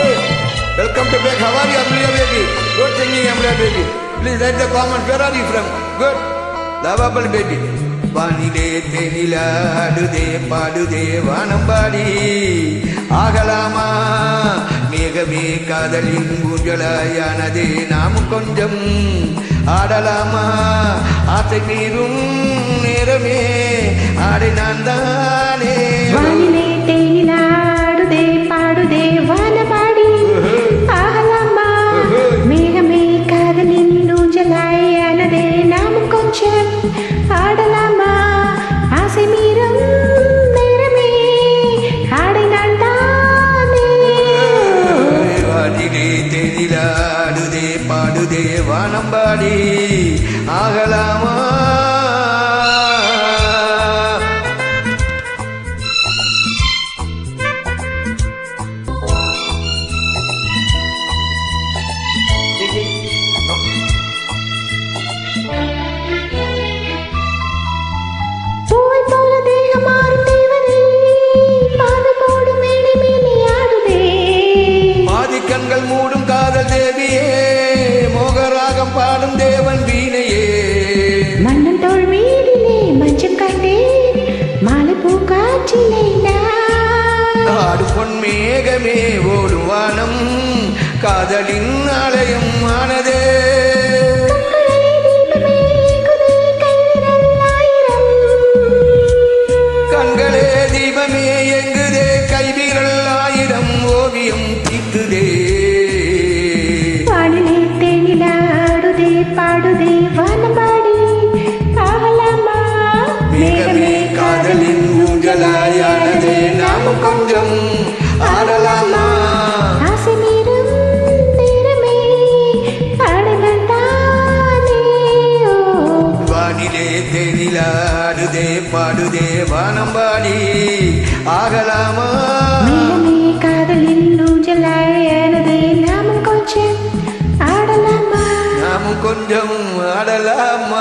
Hey, welcome to back. How are you, Amelia baby? Good singing, Amelia baby. Please write the comment. Where are you from? Good. Lovable baby. வானிலே தேனிலாடுதே பாடுதே வானம்பாடி ஆகலாமா மேகமே காதலின் ஊஞ்சலாயானதே நாமும் கொஞ்சம் ஆடலாமா ஆசை மீறும் நேரமே ஆடை நான் தானே வானிலே தேனிலாடுதே பாடுதே வானம்பாடி ஆகலாமா மேகமே காதலின் ஊஞ்சலாயானதே நாமும் கொஞ்சம் ஆடலாமா ஆசை மீறும் நேரமே ஆடை நான் தானே வானிலே தேனிலாடுதே பாடுதே வானம்பாடி ஆகலாமா கண்கள் மூடும் காதல் தேவியே மோகராகம் பாடும் தேவன் வீணையே மன்னன் தோள் மீதிலே மஞ்சம் கண்டே மாலை பூ காற்றிலே ஆடு பொன் மேகமே ஓடும் வானம் காதலின் ஆலயம் ஆனதே கண்களே தீபமே எங்குதே கைவிரல் ஆயிரம் ஓவியம் தீட்டுதே வானிலே தேனிலாடுதே பாடுதே வானம்பாடி ஆகலாமா மேகமே காதலின் ஊஞ்சலாயானதே நாமும் கொஞ்சம் ஆடலாமா ஆசை மீறும் நேரமே ஆடங்கள் தானே வானிலே தேனிலாடுதே பாடுதே வானம்பாடி ஆகலாமா மேகமே காதலின் ஊஞ்சலாயானதே நாமும் கொஞ்சம் ஆடலாமா நாமும் கொஞ்சம் ஆடலாமா.